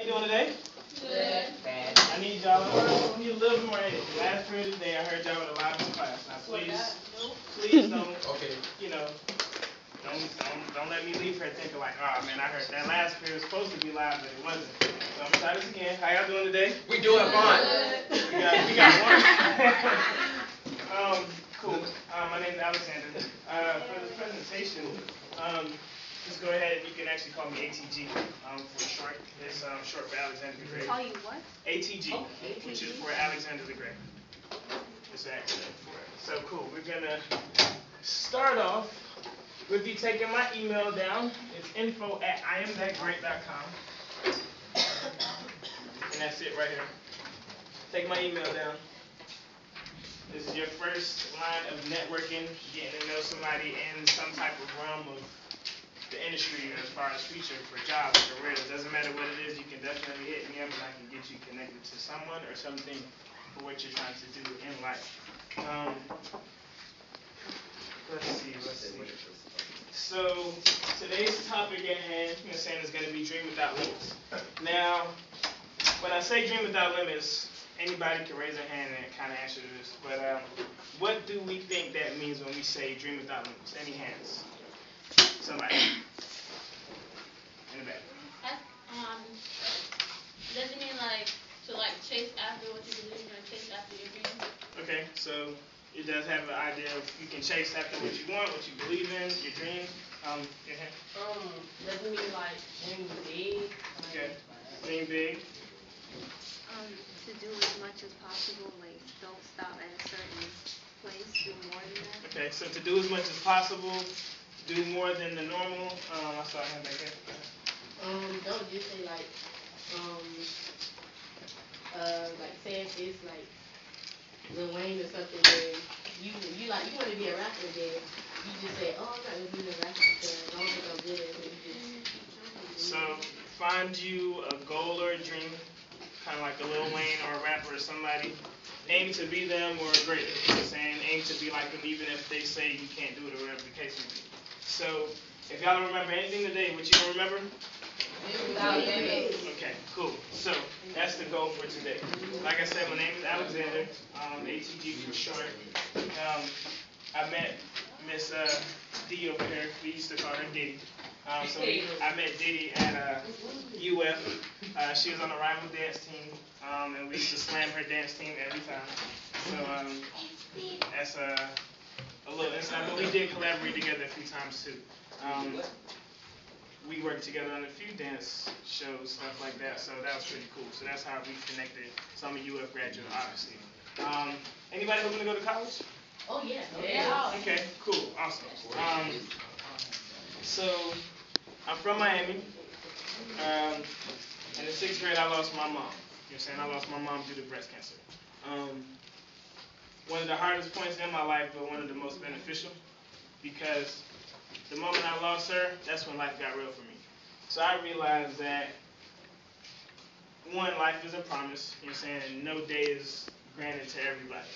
doing today? Good. I need y'all to need a little bit more energy. Last period of the day, I heard y'all with a lot in class. Now, please don't, don't let me leave here thinking like, oh man, I heard that last period was supposed to be live, but it wasn't. So I'm gonna try this again. How y'all doing today? We doing fine. We got one. Cool. My name is Alexander. For this presentation, just go ahead and you can actually call me ATG for short. It's short for Alexander the Great. Call you what? ATG, which is for Alexander the Great. It's an acronym for it. So cool. We're gonna start off with you taking my email down. It's info@iamthatgreat.com. And that's it right here. Take my email down. This is your first line of networking, getting to know somebody in some type of realm of the industry as far as future for jobs, careers. Doesn't matter what it is, you can definitely hit me up and I can get you connected to someone or something for what you're trying to do in life. Let's see. So today's topic at hand, is going to be Dream Without Limits. Now, when I say Dream Without Limits, anybody can raise their hand and kind of answer to this. But what do we think that means when we say Dream Without Limits? Any hands? Somebody. In the back. Does it mean to chase after what you believe in or chase after your dreams? Okay, so it does have an idea of you can chase after what you want, what you believe in, your dreams. Your hand. Does it mean dream big? Okay. Dream big. To do as much as possible, don't stop at a certain place, do more than that. Okay, so to do as much as possible, do more than the normal. I saw him back there. Don't just say say if it's Lil Wayne or something where you want to be a rapper, then you just say, oh, I'm not gonna be a rapper because I don't think I'm good at it. So find you a goal or a dream, kind of like a Lil Wayne or a rapper or somebody. Aim to be them or greater. You know what I'm saying? Aim to be like them even if they say you can't do it or whatever the case may be. So if y'all don't remember anything today, what you don't remember? Okay, cool. So that's the goal for today. Like I said, my name is Alexander, ATG for short. I met Miss Dee over here. We used to call her Diddy. I met Diddy at UF. She was on the rival dance team, and we used to slam her dance team every time. So that's a little insight. But we did collaborate together a few times too. We worked together on a few dance shows, stuff like that. So that was pretty cool. So that's how we connected. So I'm a UF graduate, obviously. Anybody hoping to go to college? Oh yeah. Okay, cool, awesome. So I'm from Miami. In the 6th grade, I lost my mom. You know what I'm saying? I lost my mom due to breast cancer. One of the hardest points in my life, but one of the most beneficial, because the moment I lost her, that's when life got real for me. So I realized that, one, life is a promise, you know what I'm saying, and no day is granted to everybody.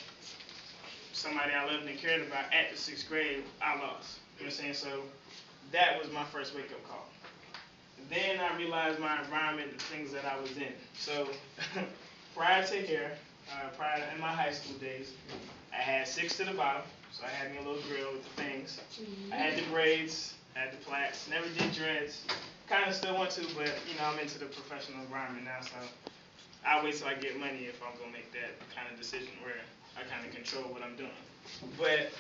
Somebody I loved and cared about at the 6th grade, I lost. You know what I'm saying? So that was my first wake-up call. Then I realized my environment, the things that I was in. So prior to here, in my high school days, I had 6 to the bottom. So I had me a little grill with the things. I had the braids, had the plaits, never did dreads. Kind of still want to, but I'm into the professional environment now, so I'll wait till I get money if I'm gonna make that kind of decision where I kind of control what I'm doing. But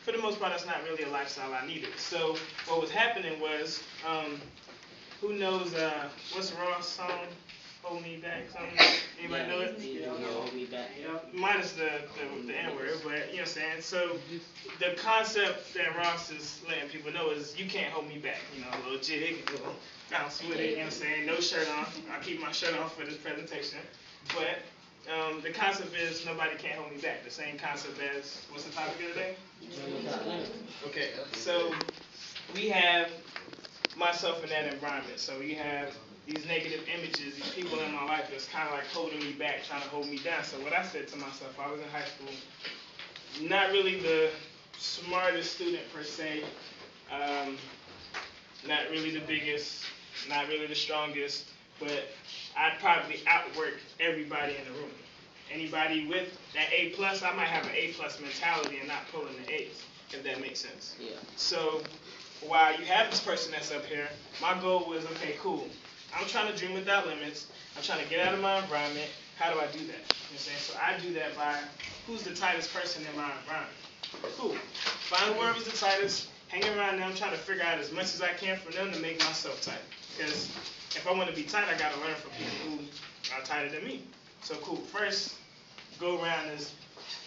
for the most part, that's not really a lifestyle I needed. So what was happening was, who knows what's Ross' song? Hold Me Back, something? Anybody know it? Hold Me Back. Minus the N-word, but you know what I'm saying? So the concept that Ross is letting people know is you can't hold me back. A little jig, a little bounce with it, you know what I'm saying? No shirt on. I'll keep my shirt on for this presentation. But the concept is nobody can't hold me back. The same concept as, what's the topic of the day? Okay, so we have myself in that environment. So we have these negative images, these people in my life that's kind of like holding me back, trying to hold me down. So what I said to myself, I was in high school, not really the smartest student per se, not really the biggest, not really the strongest, but I'd probably outwork everybody in the room. Anybody with that A plus, I might have an A plus mentality and not pulling the A's, if that makes sense. Yeah. So while you have this person that's up here, my goal was, okay, cool. I'm trying to dream without limits. I'm trying to get out of my environment. How do I do that? You know what I'm saying? So I do that by who's the tightest person in my environment. Cool. Find whoever's the tightest, hang around them, trying to figure out as much as I can from them to make myself tight. Because if I want to be tight, I got to learn from people who are tighter than me. So cool. First, go around is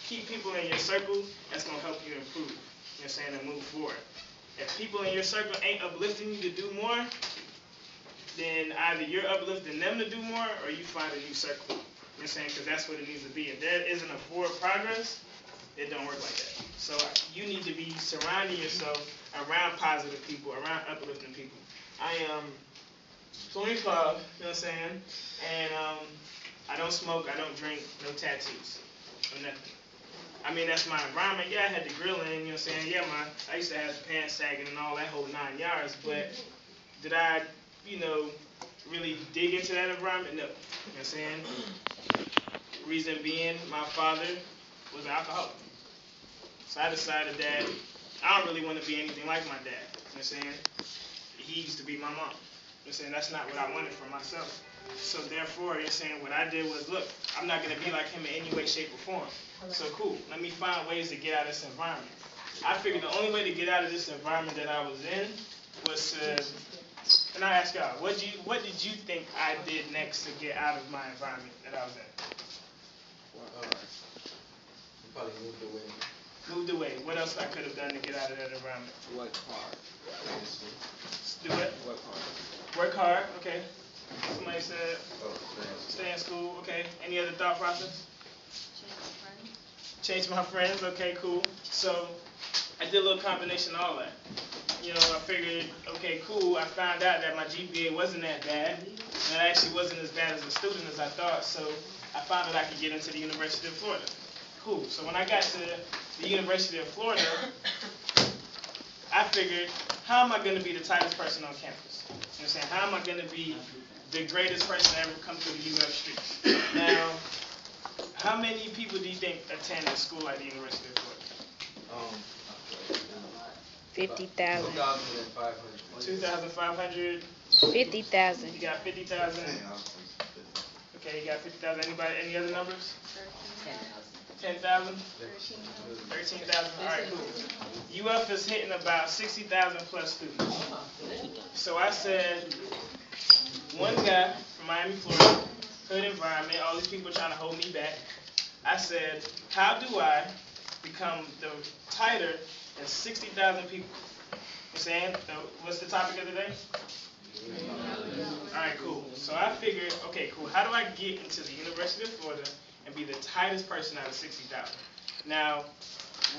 keep people in your circle. That's going to help you improve. You know what I'm saying? And move forward. If people in your circle ain't uplifting you to do more, then either you're uplifting them to do more or you find a new circle. You know what I'm saying? Because that's what it needs to be. If there isn't a forward progress, it don't work like that. So you need to be surrounding yourself around positive people, around uplifting people. I am 25, you know what I'm saying? And I don't smoke, I don't drink, no tattoos, no nothing. I mean, that's my environment. Yeah, I had the grilling, you know what I'm saying? Yeah, I used to have the pants sagging and all that whole 9 yards, but did I, really dig into that environment? No. You know what I'm saying? Reason being, my father was an alcoholic. So I decided that I don't really want to be anything like my dad. You know what I'm saying? He used to be my mom. You know what I'm saying? That's not what I wanted for myself. So therefore, you're saying what I did was, look, I'm not going to be like him in any way, shape, or form. So cool. Let me find ways to get out of this environment. I figured the only way to get out of this environment that I was in was to, and I ask y'all, what did you think I did next to get out of my environment that I was in? You probably moved away. Moved away. What else I could have done to get out of that environment? Work hard. Do what? Work hard. Work hard. Okay. Somebody said Oh, stay in school. Okay. Any other thought process? Change Change my friends. Okay, cool. So I did a little combination of all that. I figured, okay, cool. I found out that my GPA wasn't that bad, and it actually wasn't as bad as a student as I thought. So I found that I could get into the University of Florida. Cool. So when I got to the University of Florida, I figured, how am I going to be the tightest person on campus? You know what I'm saying? How am I going to be the greatest person to ever come through the UF streets? Now, how many people do you think attend a school like the University of Florida? 50,000. 2,500. 2,500. 50,000. You got 50,000. Okay, you got 50,000. Anybody? Any other numbers? 10,000. 13,000. All right, cool. UF is hitting about 60,000 plus students. So I said, one guy from Miami, Florida, hood environment, all these people trying to hold me back. I said, how do I become the tighter than 60,000 people? You know what I'm saying? So what's the topic of the day? All right, cool. So I figured, okay, cool. How do I get into the University of Florida and be the tightest person out of 60,000? Now,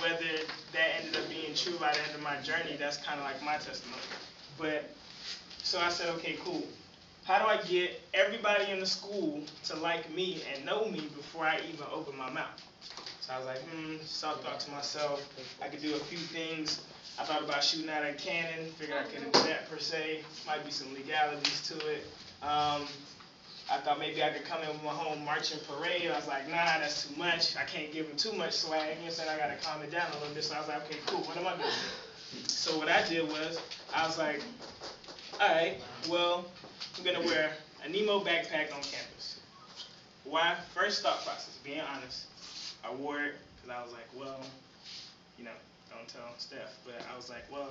whether that ended up being true by the end of my journey, that's kind of like my testimony. But, so I said, okay, cool. How do I get everybody in the school to like me and know me before I even open my mouth? So I was like, so I thought to myself, I could do a few things. I thought about shooting out a cannon, figured I couldn't do that per se. Might be some legalities to it. I thought maybe I could come in with my home marching parade. I was like, nah, that's too much. I can't give him too much swag. You know, I got to calm it down a little bit. So I was like, okay, cool. What am I going to do? So what I did was, I was like, all right, well, I'm going to wear a Nemo backpack on campus. Why? First thought process, being honest. I wore it because I was like, well, don't tell Steph, but I was like, well,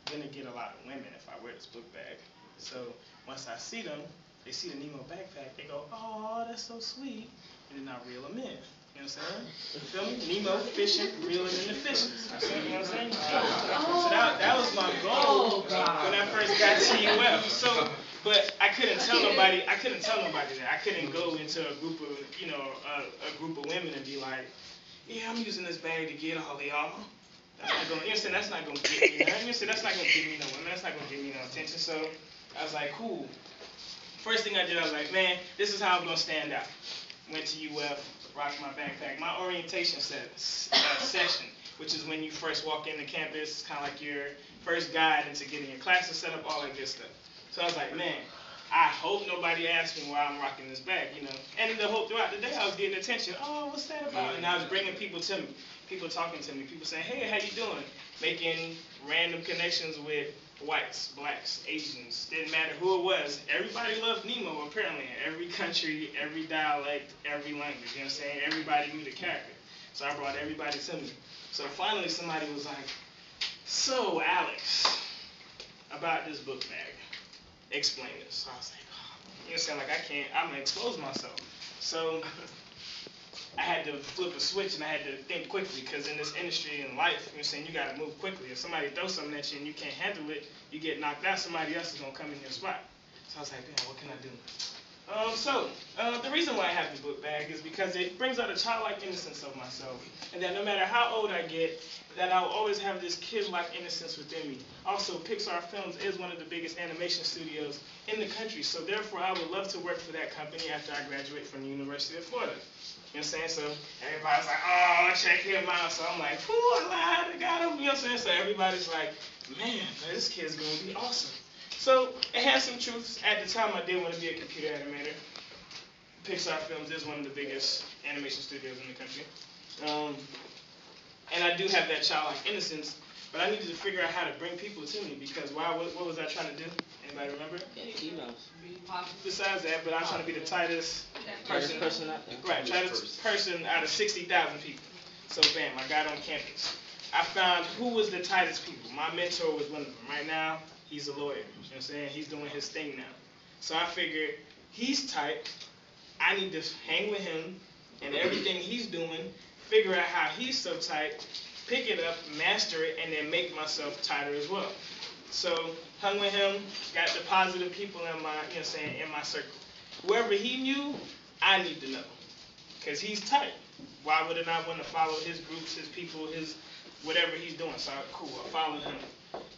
I'm going to get a lot of women if I wear this book bag. So once I see them, they see the Nemo backpack, they go, oh, that's so sweet, and then I reel them in. You know what I'm saying? You feel me? Nemo fishing, reeling in the fishes. You know what I'm saying? So that was my goal when I first got to UF. So, but I couldn't tell nobody that. I couldn't go into a group of, a group of women and be like, yeah, I'm using this bag to get all of y'all. That's not going. That's not going to get me. That's not going to give me no women. That's not going to give me no attention. So I was like, cool. First thing I did, I was like, man, this is how I'm going to stand out. Went to UF, rocked my backpack. My orientation session, which is when you first walk into campus, kind of like your first guide into getting your classes set up, all that good stuff. So I was like, man, I hope nobody asked me why I'm rocking this bag, you know. And the whole throughout the day, I was getting attention. Oh, what's that about? And I was bringing people to me, people talking to me, people saying, hey, how you doing? Making random connections with whites, blacks, Asians, didn't matter who it was. Everybody loved Nemo, apparently. In every country, every dialect, every language, you know what I'm saying? Everybody knew the character. So I brought everybody to me. So finally somebody was like, so Alex, about this book bag, explain this. So I was like, oh. You know what I'm saying? Like I'm gonna expose myself. So I had to flip a switch and I had to think quickly, because in this industry and life, you know what I'm saying, you gotta move quickly. If somebody throws something at you and you can't handle it, you get knocked out, somebody else is gonna come in your spot. So I was like, damn, what can I do? The reason why I have the book bag is because it brings out a childlike innocence of myself. And that no matter how old I get, that I'll always have this kid-like innocence within me. Also, Pixar Films is one of the biggest animation studios in the country. So therefore, I would love to work for that company after I graduate from the University of Florida. You know what I'm saying? So everybody's like, oh, check him out. So I'm like, whoo, I lied, I got him. You know what I'm saying? So everybody's like, man, this kid's going to be awesome. So it has some truths. At the time, I did want to be a computer animator. Pixar Films is one of the biggest animation studios in the country. And I do have that childlike innocence, but I needed to figure out how to bring people to me, because what was I trying to do? Anybody remember? Besides that, but I was trying to be the tightest person out there. Right, tightest person out of 60,000 people. So bam, I got on campus. I found who was the tightest people. My mentor was one of them. Right now, he's a lawyer. You know what I'm saying? He's doing his thing now. So I figured, he's tight. I need to hang with him and everything he's doing, figure out how he's so tight, pick it up, master it, and then make myself tighter as well. So hung with him, got the positive people in my, you know what I'm saying, in my circle. Whoever he knew, I need to know, because he's tight. Why would I not want to follow his groups, his people, his whatever he's doing? So cool, I followed him.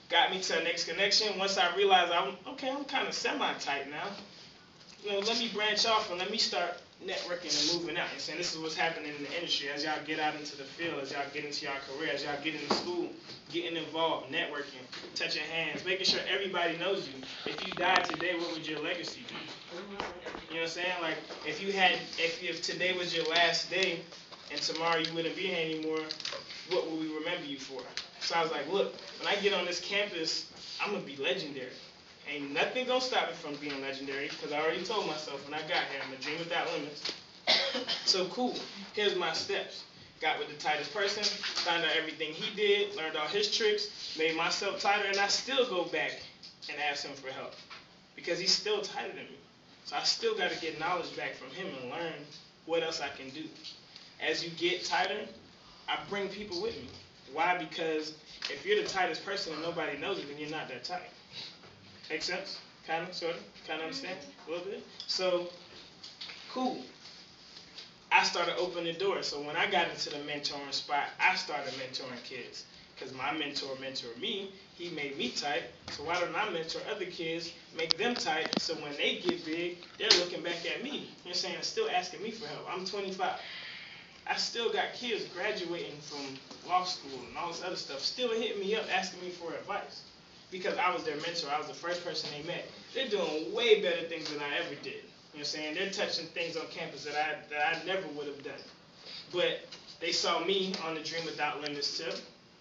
Got me to the next connection. Once I realized I'm kind of semi-tight now. You know, let me branch off and let me start networking and moving out. And saying this is what's happening in the industry as y'all get out into the field, as y'all get into your career, as y'all get into school, getting involved, networking, touching hands, making sure everybody knows you. If you died today, what would your legacy be? You know what I'm saying? Like if today was your last day and tomorrow you wouldn't be here anymore, what would we remember you for? So I was like, look, when I get on this campus, I'm gonna be legendary. Ain't nothing gonna stop me from being legendary, because I already told myself when I got here, I'm a dream without limits. So cool, here's my steps. Got with the tightest person, found out everything he did, learned all his tricks, made myself tighter, and I still go back and ask him for help, because he's still tighter than me. So I still gotta get knowledge back from him and learn what else I can do. As you get tighter, I bring people with me. Why? Because if you're the tightest person and nobody knows it, then you're not that tight. Make sense? Kind of, sort of? Kind of understand? A little bit? So, cool. I started opening doors. So when I got into the mentoring spot, I started mentoring kids. Because my mentor mentored me, he made me tight. So why don't I mentor other kids, make them tight, so when they get big, they're looking back at me. You know what I'm saying? Still asking me for help. I'm 25. I still got kids graduating from law school and all this other stuff, still hitting me up, asking me for advice. Because I was their mentor, I was the first person they met. They're doing way better things than I ever did. You know what I'm saying? They're touching things on campus that I never would have done. But they saw me on the Dream Without Limits tip.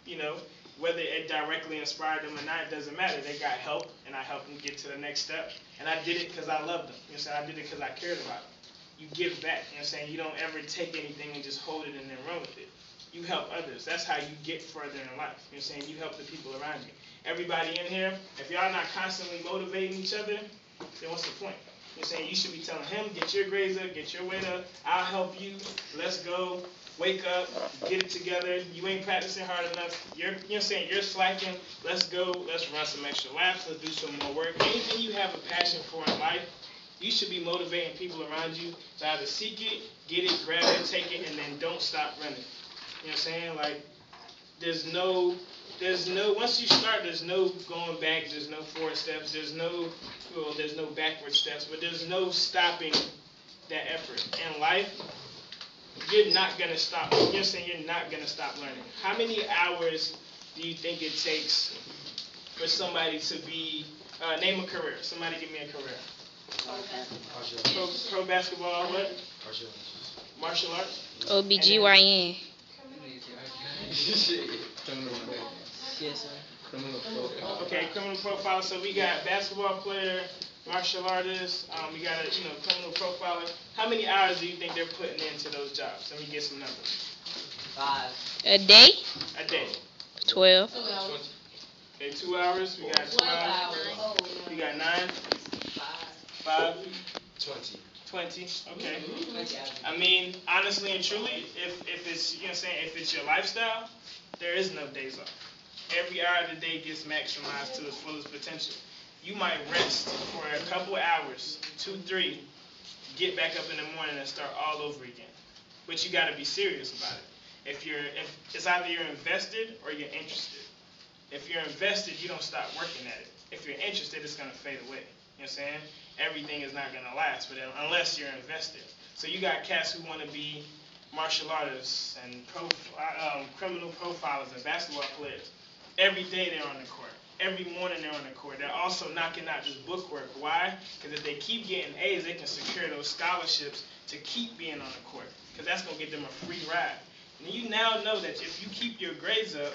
You know, whether it directly inspired them or not, it doesn't matter. They got help, and I helped them get to the next step. And I did it because I loved them. You know what I'm saying? I did it because I cared about them. You give back. You know what I'm saying? You don't ever take anything and just hold it and then run with it. You help others. That's how you get further in life. You know what I'm saying? You help the people around you. Everybody in here, if y'all not constantly motivating each other, then what's the point? You know what I'm saying? You should be telling him, get your grades up, get your weight up, I'll help you, let's go, wake up, get it together, you ain't practicing hard enough, you know what I'm saying, you're slacking, let's go, let's run some extra laps, let's do some more work. Anything you have a passion for in life, you should be motivating people around you to either seek it, get it, grab it, take it, and then don't stop running. You know what I'm saying? Like, there's no, once you start, there's no going back, there's no forward steps, there's no backward steps, but there's no stopping that effort. In life, you're not going to stop. You're saying you're not going to stop learning. How many hours do you think it takes for somebody to be, name a career, somebody give me a career. Pro basketball, what? Martial Martial arts? OBGYN. Yes, sir. Criminal profile. Okay, criminal profile. So we got basketball player, martial artist. We got a criminal profiler. How many hours do you think they're putting into those jobs? Let me get some numbers. 5. A day? A day. 12. 2 hours. Okay, 2 hours. We got 12 12. hours. We got 9. 5. 20. 20. Okay. I mean, honestly and truly, if it's if it's your lifestyle, there is no days off. Every hour of the day gets maximized to its fullest potential. You might rest for a couple hours, 2, 3, get back up in the morning and start all over again. But you got to be serious about it. If it's either you're invested or you're interested. If you're invested, you don't stop working at it. If you're interested, it's gonna fade away. You know what I'm saying? Everything is not gonna last, but unless you're invested. So you got cats who want to be martial artists and criminal profilers and basketball players. Every day they're on the court. Every morning they're on the court. They're also knocking out this bookwork. Why? Because if they keep getting A's, they can secure those scholarships to keep being on the court. Because that's going to get them a free ride. And you now know that if you keep your grades up,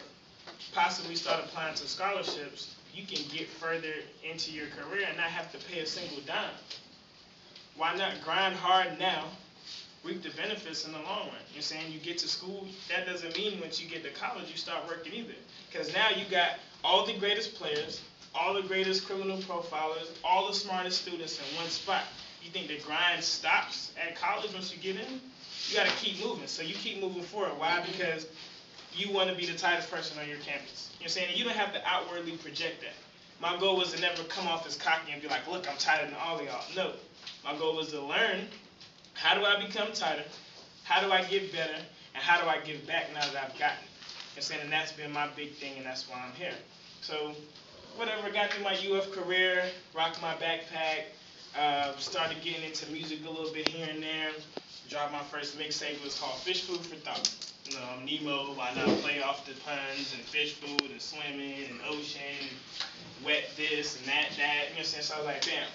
possibly start applying to scholarships, you can get further into your career and not have to pay a single dime. Why not grind hard now, reap the benefits in the long run? You're saying you get to school, that doesn't mean once you get to college you start working either. Because now you got all the greatest players, all the greatest criminal profilers, all the smartest students in one spot. You think the grind stops at college once you get in? You got to keep moving. So you keep moving forward. Why? Because you want to be the tightest person on your campus. You know what I'm saying? And you don't have to outwardly project that. My goal was to never come off as cocky and be like, look, I'm tighter than all of y'all. No. My goal was to learn, how do I become tighter? How do I get better? And how do I give back now that I've gotten it? You know what I'm saying? And that's been my big thing, and that's why I'm here. So whatever, got through my UF career, rocked my backpack, started getting into music a little bit here and there. Dropped my first mixtape. It was called Fish Food for Thought. Nemo, why not play off the puns and fish food and swimming and ocean and wet this and that. You know what I'm saying? So I was like, damn.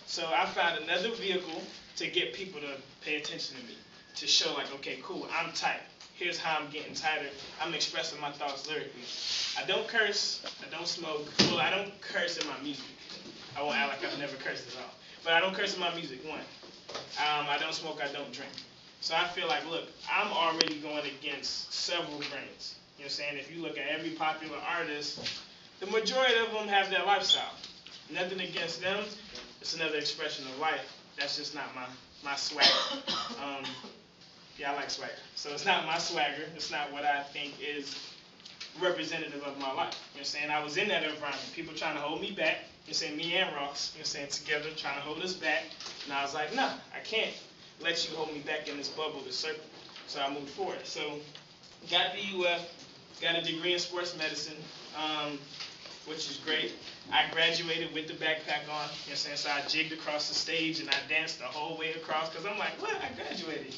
So I found another vehicle to get people to pay attention to me, to show like, okay, cool, I'm tight. Here's how I'm getting tighter. I'm expressing my thoughts lyrically. I don't curse. I don't smoke. Well, I don't curse in my music. I won't act like I've never cursed at all. But I don't curse in my music, one. I don't smoke. I don't drink. So I feel like, look, I'm already going against several grains. You know what I'm saying? If you look at every popular artist, the majority of them have that lifestyle. Nothing against them. It's another expression of life. That's just not my swagger. Yeah, I like swagger. So it's not my swagger. It's not what I think is representative of my life. You know what I'm saying? I was in that environment. People trying to hold me back. You know what I'm saying? Me and Ross, you know what I'm saying, together trying to hold us back. And I was like, nah, I can't let you hold me back in this bubble, this circle. So I moved forward. So got the UF, got a degree in sports medicine, which is great. I graduated with the backpack on, you know what I'm saying? So I jigged across the stage and I danced the whole way across because I'm like, what? I graduated.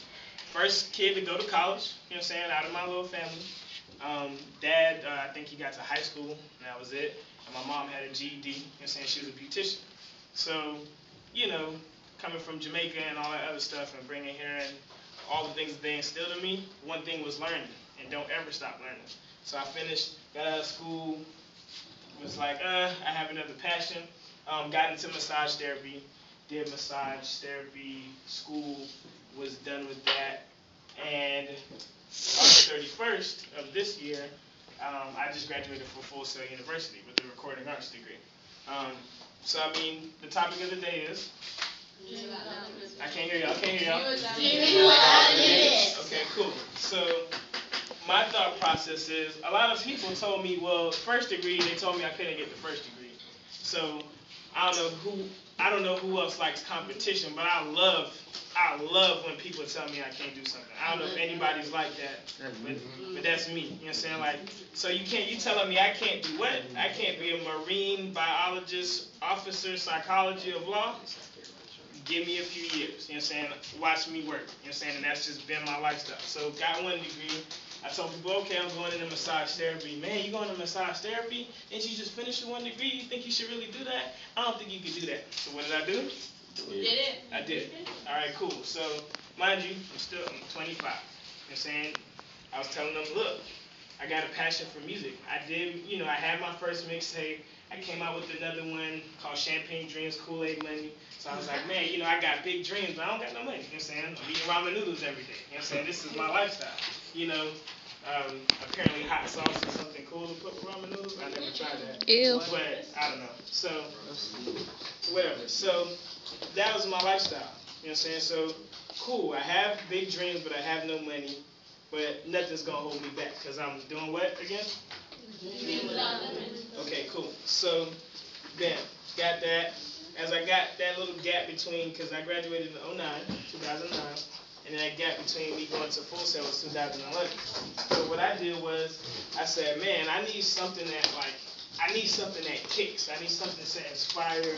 First kid to go to college, you know what I'm saying, out of my little family. Dad, I think he got to high school, and that was it. And my mom had a GED, you know what I'm saying, she was a beautician. So, coming from Jamaica and all that other stuff and bringing here and all the things that they instilled in me, one thing was learning, and don't ever stop learning. So I finished, got out of school, was like, I have another passion. Got into massage therapy, did massage therapy school, was done with that, and August 31st of this year, I just graduated from Full Sail University with a recording arts degree. So I mean, the topic of the day is, I can't hear y'all, Okay, cool. So my thought process is, a lot of people told me, well, first degree, they told me I couldn't get the first degree. So I don't know who else likes competition, but I love when people tell me I can't do something. I don't know if anybody's like that, but that's me. You know what I'm saying? Like, so you telling me I can't do what? I can't be a marine biologist, officer, psychology of law? Give me a few years. You know what I'm saying? Watch me work. You know what I'm saying? And that's just been my lifestyle. So got one degree. I told people, okay, I'm going into massage therapy. Man, you going to massage therapy? Didn't you just finish the one degree? You think you should really do that? I don't think you could do that. So what did I do? I did. All right, cool. So, mind you, I'm 25. You know what I'm saying? I was telling them, look, I got a passion for music. I did, I had my first mixtape. I came out with another one called Champagne Dreams, Kool-Aid Money. So I was like, man, I got big dreams, but I don't got no money. You know what I'm saying? I'm eating ramen noodles every day. You know what I'm saying? This is my lifestyle. Apparently hot sauce is something cool to put with ramen noodles. I never tried that. Ew. But I don't know. So, whatever. So, that was my lifestyle. You know what I'm saying? So, cool. I have big dreams, but I have no money. But nothing's going to hold me back because I'm doing what again? Okay, cool. So, bam. Got that. As I got that little gap between, because I graduated in 2009, and then that gap between me going to Full Sail was 2011. So what I did was, I said, man, I need something that kicks. I need something to inspire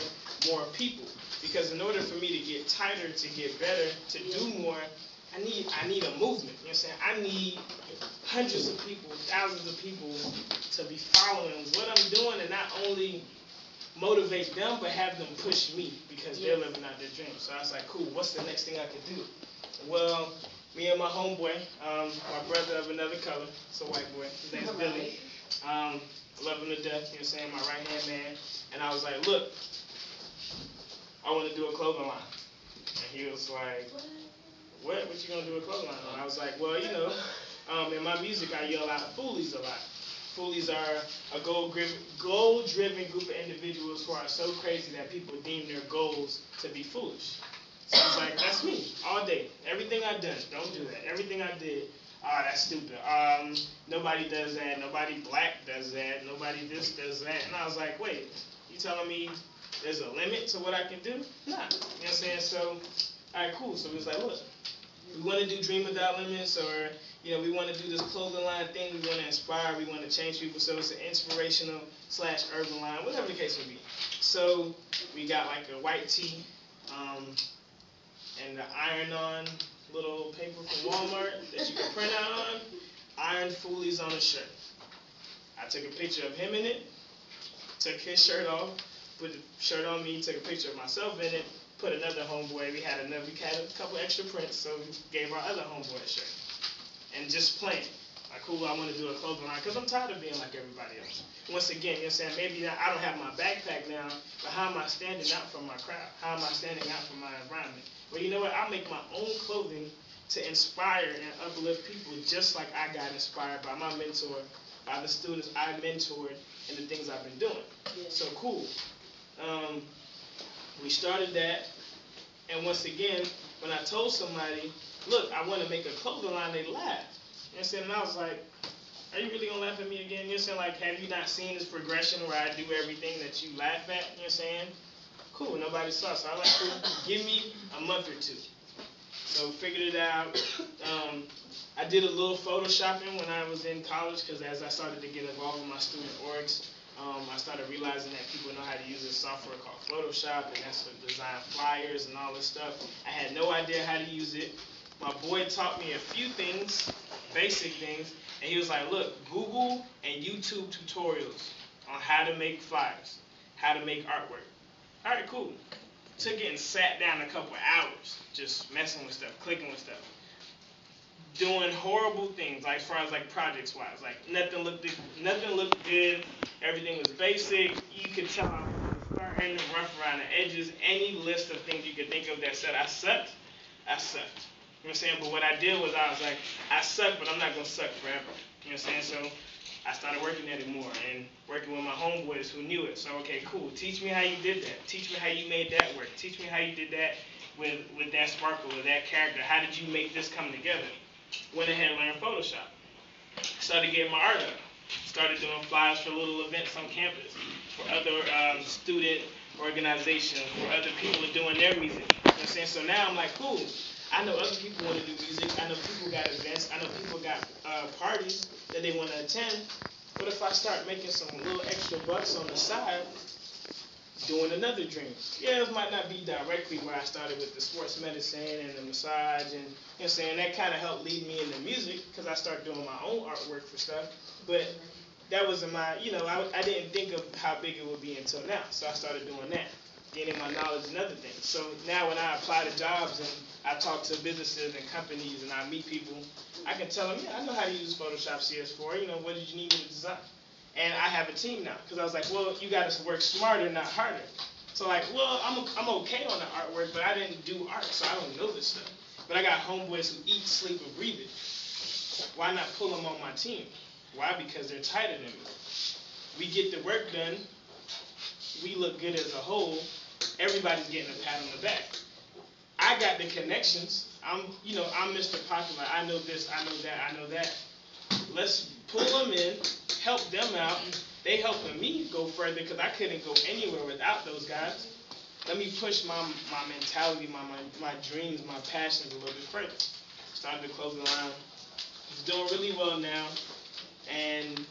more people. Because in order for me to get tighter, to get better, to do more, I need a movement. You know what I'm saying? I need hundreds of people, thousands of people to be following what I'm doing, and not only motivate them, but have them push me because they're living out their dreams. So I was like, cool, what's the next thing I can do? Well, me and my homeboy, my brother of another color, it's a white boy, his name's Billy. I love him to death, you know what I'm saying, my right-hand man. And I was like, look, I want to do a clothing line. And he was like, what you gonna do a clothing line on? I was like, well, in my music I yell out foolies a lot. Foolies are a goal-driven group of individuals who are so crazy that people deem their goals to be foolish. So I was like, that's me, all day. Everything I've done, don't do that. Everything I did, that's stupid. Nobody does that. Nobody black does that. Nobody this does that. And I was like, wait, you telling me there's a limit to what I can do? Nah. You know what I'm saying? So, all right, cool. So it was like, look, we want to do Dream Without Limits, or we want to do this clothing line thing. We want to inspire. We want to change people. So it's an inspirational / urban line, whatever the case may be. So we got like a white tee, and the iron-on little paper from Walmart that you can print out on. Iron Foolies on a shirt. I took a picture of him in it. Took his shirt off. Put the shirt on me. Took a picture of myself in it. Put another homeboy. We had a couple extra prints, so we gave our other homeboy a shirt. And just plain. Like, cool, I want to do a clothing line, because I'm tired of being like everybody else. Once again, you know what I'm saying, maybe I don't have my backpack now, but how am I standing out from my crowd? How am I standing out from my environment? Well, you know what, I'll make my own clothing to inspire and uplift people, just like I got inspired by my mentor, by the students I mentored, and the things I've been doing. Yeah. So, cool. We started that, and once again, when I told somebody, look, I want to make a clothing line, they laughed. You know what I'm saying? And I was like, are you really going to laugh at me again? You know what I'm saying? Like, have you not seen this progression where I do everything that you laugh at? You know what I'm saying? Cool, nobody saw. So I was like, cool, give me a month or two. So figured it out. I did a little photoshopping when I was in college, because as I started to get involved in my student orgs, I started realizing that people know how to use this software called Photoshop, and that's for design flyers and all this stuff. I had no idea how to use it. My boy taught me a few things, basic things, and he was like, look, Google and YouTube tutorials on how to make flyers, how to make artwork. All right, cool. Took it and sat down a couple hours just messing with stuff, clicking with stuff. Doing horrible things, like as far as like projects wise, like nothing looked good, everything was basic. You could tell I was starting to rough around the edges. Any list of things you could think of that said I sucked. You know what I'm saying? But what I did was I was like, I suck, but I'm not gonna suck forever. You know what I'm saying? So I started working at it more and working with my homeboys who knew it. So okay, cool. Teach me how you did that. Teach me how you made that work. Teach me how you did that with that sparkle, with that character. How did you make this come together? Went ahead and learned Photoshop. Started getting my art up. Started doing flyers for little events on campus, for other student organizations, for other people doing their music. You know what I'm saying? So now I'm like, cool. I know other people want to do music. I know people got events. I know people got parties that they want to attend. What if I start making some little extra bucks on the side, doing another dream? Yeah, it might not be directly where I started with the sports medicine and the massage, and you know what I'm saying, that kind of helped lead me into music, because I started doing my own artwork for stuff. But that wasn't my, I didn't think of how big it would be until now, so I started doing that. gaining my knowledge and other things. So now when I apply to jobs and I talk to businesses and companies and I meet people, I can tell them, yeah, I know how to use Photoshop CS4. You know, what did you need me to design? And I have a team now, because I was like, well, you got to work smarter, not harder. So like, well, I'm okay on the artwork, but I didn't do art, so I don't know this stuff. But I got homeboys who eat, sleep, and breathe it. Why not pull them on my team? Why? Because they're tighter than me. We get the work done. We look good as a whole. Everybody's getting a pat on the back. I got the connections. I'm Mr. Popular. I know this, I know that, I know that. Let's pull them in, help them out. They helping me go further because I couldn't go anywhere without those guys. Let me push my mentality, my dreams, my passions a little bit further. Started to close the line. It's doing really well now. And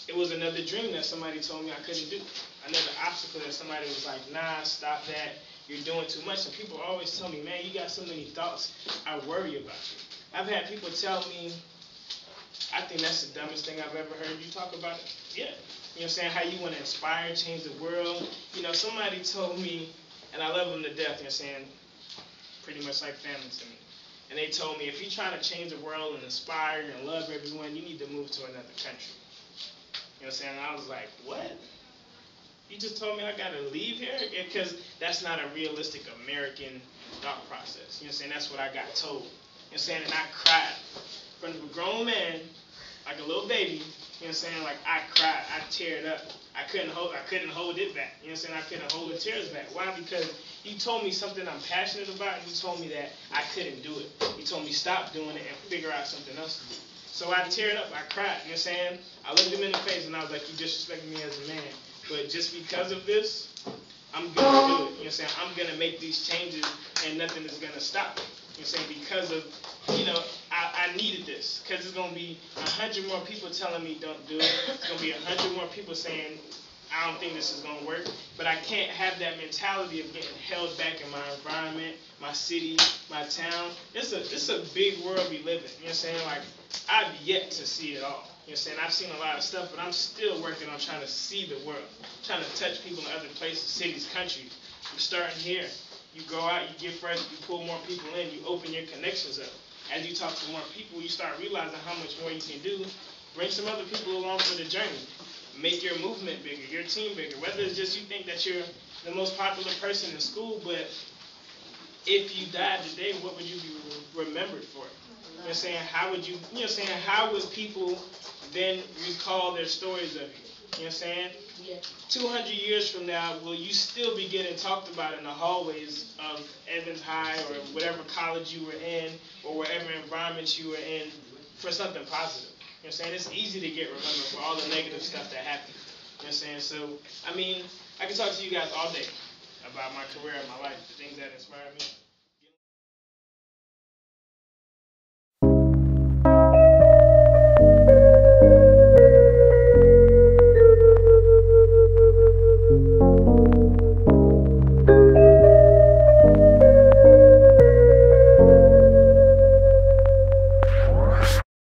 it was another dream that somebody told me I couldn't do. Another obstacle that somebody was like, nah, stop that. You're doing too much. And people always tell me, man, you got so many thoughts. I worry about you. I've had people tell me, I think that's the dumbest thing I've ever heard you talk about. Yeah. You know what I'm saying? How you want to inspire, change the world. You know, somebody told me, and I love them to death, you know what I'm saying? Pretty much like family to me. And they told me, if you're trying to change the world and inspire and love everyone, you need to move to another country. You know what I'm saying? And I was like, what? You just told me I got to leave here? Because that's not a realistic American thought process. You know what I'm saying? That's what I got told. You know what I'm saying? And I cried. In front of a grown man, like a little baby, you know what I'm saying? Like, I cried. I teared up. I couldn't hold it back. You know what I'm saying? I couldn't hold the tears back. Why? Because you told me something I'm passionate about, and you told me that I couldn't do it. You told me stop doing it and figure out something else to do. So I teared up. I cried. You know what I'm saying? I looked him in the face, and I was like, you disrespected me as a man. But just because of this, I'm going to do it. You know what I'm saying? I'm going to make these changes, and nothing is going to stop it. You know what I'm saying? Because of, I needed this. Because there's going to be 100 more people telling me don't do it. There's going to be 100 more people saying, I don't think this is going to work. But I can't have that mentality of getting held back in my environment, my city, my town. It's a big world we live in. You know what I'm saying? Like, I've yet to see it all. You know what I'm saying? I've seen a lot of stuff, but I'm still working on trying to see the world. Trying to touch people in other places, cities, countries. I'm starting here. You go out, you get further, you pull more people in, you open your connections up. As you talk to more people, you start realizing how much more you can do. Bring some other people along for the journey. Make your movement bigger, your team bigger. Whether it's just you think that you're the most popular person in school, but if you died today, what would you be remembered for? You know what I'm saying? How would you know what I'm saying? How would people then recall their stories of you? You know what I'm saying? Yeah. 200 years from now, will you still be getting talked about in the hallways of Evans High or whatever college you were in or whatever environment you were in for something positive? You know what I'm saying? It's easy to get remembered for all the negative stuff that happened. You know what I'm saying? So, I mean, I can talk to you guys all day about my career and my life, the things that inspire me.